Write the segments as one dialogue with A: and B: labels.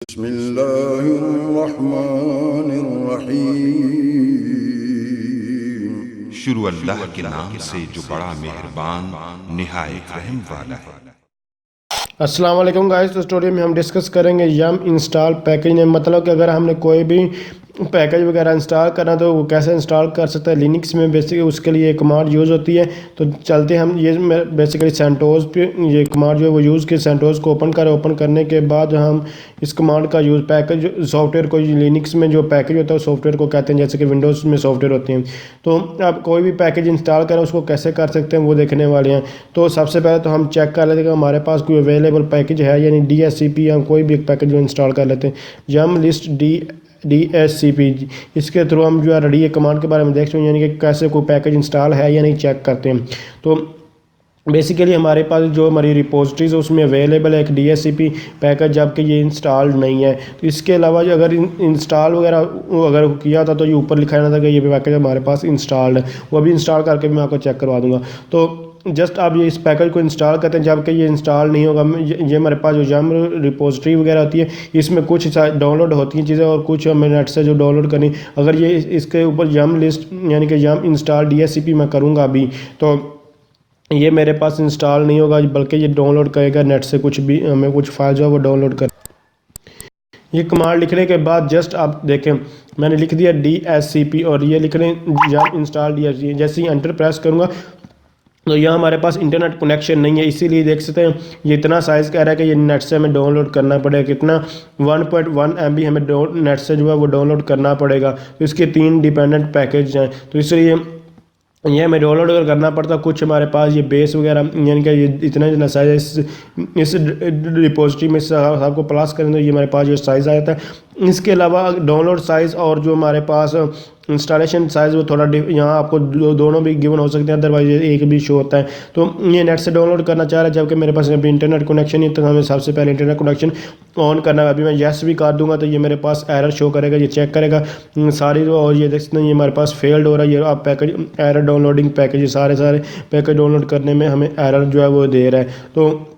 A: बिस्मिल्लाहिर्रहमानिर्रहीम।
B: शुरू अल्लाह के नाम से जो बड़ा मेहरबान निहायत रहम वाला है।
C: अस्सलाम वालेकुम गाइस। तो स्टोरी में हम डिस्कस करेंगे यम इंस्टॉल पैकेज नेम, मतलब कि अगर हमने कोई भी पैकेज वगैरह इंस्टॉल करना तो वो कैसे इंस्टॉल कर सकते हैं। लिनक्स में बेसिकली उसके लिए कमांड यूज़ होती है। तो चलते हम ये बेसिकली सेंटोस पे ये कमांड जो है वो यूज़ की सेंटोस को ओपन करने के बाद हम इस कमांड का यूज़ पैकेज सॉफ्टवेयर को लिनक्स में जो पैकेज होता है सॉफ्टवेयर को कहते हैं, जैसे कि विंडोज़ में सॉफ्टवेयर होते हैं। तो आप कोई भी पैकेज इंस्टॉल करें उसको कैसे कर सकते हैं वो देखने वाले हैं। तो सबसे पहले तो हम चेक कर लेते हैं कि हमारे पास कोई अवेलेबल पैकेज है यानी DSCP। हम कोई भी एक पैकेज इंस्टॉल कर लेते हैं, यम लिस्ट DSCP। इसके थ्रू हम जो है रेडी कमांड के बारे में देखते हैं, यानी कि कैसे कोई पैकेज इंस्टॉल है या नहीं चेक करते हैं। तो बेसिकली हमारे पास जो हमारी रिपोजिटरीज है उसमें अवेलेबल है एक DSCP पैकेज, जबकि ये इंस्टॉल नहीं है। तो इसके अलावा जो अगर इंस्टॉल वगैरह अगर किया था तो ये ऊपर लिखा रहना था कि ये पैकेज हमारे पास इंस्टॉल्ड है। वो भी इंस्टॉल करके मैं आपको चेक करवा दूंगा। तो जस्ट आप ये इस पैकेज को इंस्टॉल करते हैं, जबकि ये इंस्टॉल नहीं होगा। ये हमारे पास जो यम रिपोजिटरी वगैरह होती है इसमें कुछ डाउनलोड होती हैं चीज़ें और कुछ हमें नेट से जो डाउनलोड करनी। अगर ये इसके ऊपर यम लिस्ट यानी कि यम इंस्टॉल DSCP मैं करूँगा अभी, तो ये मेरे पास इंस्टॉल नहीं होगा, बल्कि ये डाउनलोड करेगा नेट से कुछ भी हमें कुछ फाइल जो है वो डाउनलोड कर। ये कमांड लिखने के बाद जस्ट आप देखें मैंने लिख दिया DSCP और ये लिख रहे हैं यम इंस्टॉल DSCP। जैसे ही एंटर प्रेस करूँगा तो यहाँ हमारे पास इंटरनेट कनेक्शन नहीं है, इसीलिए देख सकते हैं ये इतना साइज़ कह रहा है कि ये नेट से हमें डाउनलोड करना पड़ेगा। कितना 1.1 MB हमें नेट से जो है वो डाउनलोड करना पड़ेगा। तो इसके 3 डिपेंडेंट पैकेज हैं, तो इसलिए ये हमें डाउनलोड अगर करना पड़ता। कुछ हमारे पास ये बेस वगैरह यानी कि ये इतना साइज़ इस रिपोजिटरी में आपको प्लस करें तो ये हमारे पास जो साइज़ आ जाता है। इसके अलावा डाउनलोड साइज़ और जो हमारे पास इंस्टॉलेशन साइज़ वो थोड़ा यहाँ आपको दोनों भी गिवन हो सकते हैं, अदरवाइज एक भी शो होता है। तो ये नेट से डाउनलोड करना चाह रहा है, जबकि मेरे पास अभी इंटरनेट कनेक्शन नहीं, तो हमें सबसे पहले इंटरनेट कनेक्शन ऑन करना है। अभी मैं येस भी कर दूंगा तो ये मेरे पास एरर शो करेगा, ये चेक करेगा सारी। और ये देख सकते हैं ये हमारे पास फेल्ड हो रहा है। ये आप पैकेज एरर डाउनलोडिंग पैकेज सारे पैकेज डाउनलोड करने में हमें एरर जो है वो दे रहा है। तो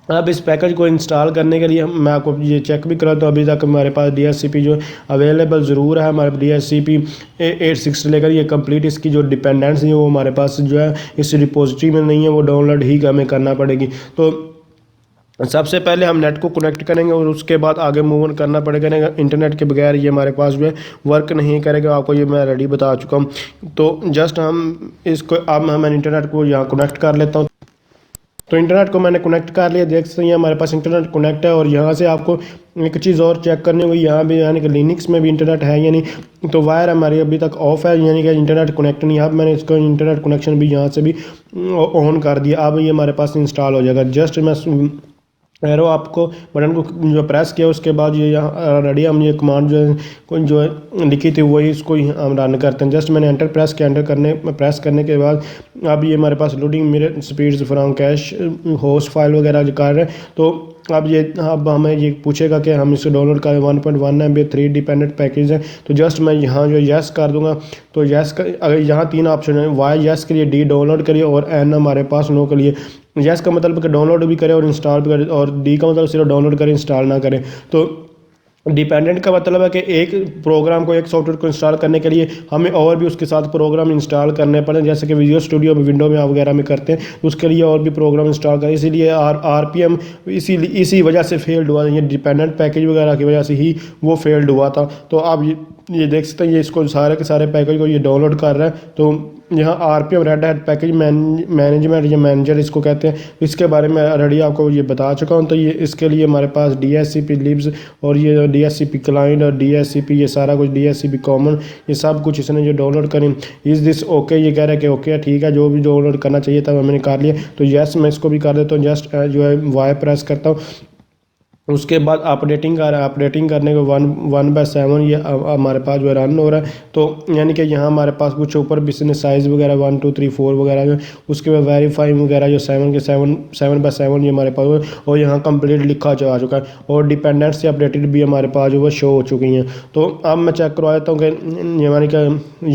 C: अब इस पैकेज को इंस्टॉल करने के लिए मैं आपको ये चेक भी करा, तो अभी तक हमारे पास DSCP जो अवेलेबल ज़रूर है। हमारे DSCP 8.6 लेकर ये कंप्लीट इसकी जो डिपेंडेंस है वो हमारे पास जो है इस रिपोजिटरी में नहीं है, वो डाउनलोड ही हमें करना पड़ेगी। तो सबसे पहले हम नेट को कनेक्ट करेंगे और उसके बाद आगे मूव ऑन करना पड़ेगा। इंटरनेट के बगैर ये हमारे पास जो है वर्क नहीं करेगा, आपको ये मैं रेडी बता चुका हूँ। तो जस्ट हम इसको अब मैं इंटरनेट को यहाँ कनेक्ट कर लेता हूँ। तो इंटरनेट को मैंने कनेक्ट कर लिया, देख सकते हैं हमारे पास इंटरनेट कनेक्ट है। और यहाँ से आपको एक चीज़ और चेक करनी होगी, यहाँ भी यानी कि लिनक्स में भी इंटरनेट है या नहीं। तो वायर हमारी अभी तक ऑफ है, यानी कि इंटरनेट कनेक्ट नहीं है। अब मैंने इसको इंटरनेट कनेक्शन भी यहाँ से भी ऑन कर दिया। अब ये हमारे पास इंस्टॉल हो जाएगा। जस्ट मैं एरो आपको बटन को जो प्रेस किया उसके बाद ये यहाँ रेडी हम ये कमांड जो है लिखी थी वही इसको हम रन करते हैं। जस्ट मैंने एंटर प्रेस किया, प्रेस करने के बाद अब ये हमारे पास loading mirror speeds from cache host file वगैरह जो कर रहे हैं। तो अब हमें ये पूछेगा कि हम इसको डाउनलोड करें। 1.1 MB 3 डिपेंडेंट पैकेज है। तो जस्ट मैं यहाँ जो यस कर दूंगा। तो यस कर, अगर यहाँ 3 ऑप्शन है, वाई यस के लिए, डी डाउनलोड करिए और एन हमारे पास नो के लिए। यस का मतलब कि डाउनलोड भी करें और इंस्टॉल भी करें, और डी का मतलब सिर्फ डाउनलोड करें इंस्टॉल ना करें। तो डिपेंडेंट का मतलब है कि एक प्रोग्राम को एक सॉफ्टवेयर को इंस्टॉल करने के लिए हमें और भी उसके साथ प्रोग्राम इंस्टॉल करने पड़े, जैसे कि विजुअल स्टूडियो में विंडो में वगैरह में करते हैं, उसके लिए और भी प्रोग्राम इंस्टॉल करें। इसीलिए RPM इसी वजह से फेल्ड हुआ, ये डिपेंडेंट पैकेज वगैरह की वजह से ही वो फेल्ड हुआ था। तो आप ये देख सकते हैं ये इसको सारे के सारे पैकेज को ये डाउनलोड कर रहा है। तो यहाँ RPM red hat package management या मैनेजर इसको कहते हैं, इसके बारे में ऑलरेडी आपको ये बता चुका हूँ। तो ये इसके लिए हमारे पास DSCP लिब्स और ये DSCP क्लाइंट और DSCP ये सारा कुछ DSCP कॉमन ये सब कुछ इसने जो डाउनलोड करें। इज़ दिस ओके, ये कह रहा है कि ओके ठीक है, जो भी डाउनलोड करना चाहिए था मैंने कर लिया। तो यस मैं इसको भी कर देता हूँ। जस्ट जो है वाई प्रेस करता हूँ, उसके बाद अपडेटिंग कर रहा है। अपडेटिंग करने को 1/7 ये हमारे पास जो रन हो रहा है। तो यानी कि यहाँ हमारे पास कुछ ऊपर बिजनेस साइज़ वगैरह 1 2 3 4 वगैरह जो उसके बाद वेरीफाई वगैरह जो 7/7 ये हमारे पास, और यहाँ कंप्लीट लिखा आ चुका है। और डिपेंडेंट से अपडेटेड भी हमारे पास जो वो शो हो चुकी हैं। तो अब मैं चेक करवा देता हूँ कि यानी कि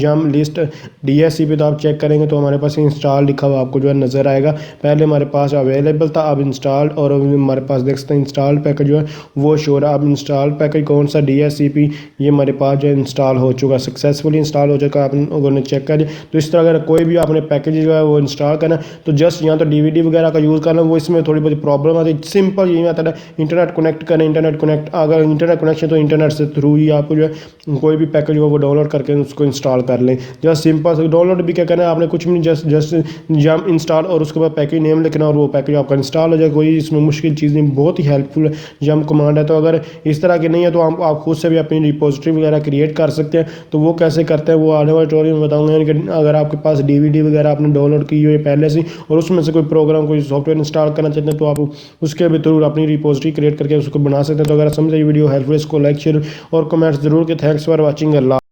C: यम लिस्ट DSCP तो आप चेक करेंगे तो हमारे पास इंस्टॉल लिखा हुआ आपको जो है नज़र आएगा। पहले हमारे पास अवेलेबल था, अब इंस्टॉल्ड, और हमारे पास देख सकते हैं इंस्टॉल्ड पैकेज पैकेज जो है वो शो हो रहा है। अब इंस्टॉल पैकेज कौन सा DSCP ये हमारे पास जो है इंस्टॉल हो चुका, सक्सेसफुली इंस्टॉल हो चुका। आप लोगों ने चेक कर लिया। तो इस तरह अगर कोई भी आपने पैकेज जो है वो इंस्टॉल करना तो जस्ट यहाँ तो DVD वगैरह का यूज़ करना, वो इसमें थोड़ी बहुत प्रॉब्लम आती है। सिंपल यही आता है, इंटरनेट कनेक्ट करें, इंटरनेट कनेक्ट अगर इंटरनेट कनेक्शन तो इंटरनेट से थ्रू ही आपको जो है कोई भी पैकेज हो वो डाउनलोड करके उसको इंस्टॉल कर लें। जस्ट सिंपल से डाउनलोड भी क्या करना है आपने, कुछ भी नहीं, जस्ट जम इंस्टॉल और उसके बाद पैकेज नेम लिखना और वो पैकेज आपका इंस्टॉल हो जाए। कोई इसमें मुश्किल चीज़ नहीं, बहुत ही हेल्पफुल जम कमांड है। तो अगर इस तरह की नहीं है तो आप खुद से भी अपनी रिपोजिटरी वगैरह क्रिएट कर सकते हैं। तो वो कैसे करते हैं वो आने वाले ट्यूटोरियल में बताऊंगा। यानी कि अगर आपके पास DVD वगैरह आपने डाउनलोड की हुई है पहले से और उसमें से कोई प्रोग्राम कोई सॉफ्टवेयर इंस्टॉल करना चाहते हैं तो आप उसके भी थ्रू अपनी रिपोजिटरी क्रिएट करके उसको बना सकते हैं। तो अगर समझे ये वीडियो हेल्पफुल, इसको लाइक शेयर और कमेंट्स जरूर कि थैंक्स फॉर वॉचिंग। अल्लाह।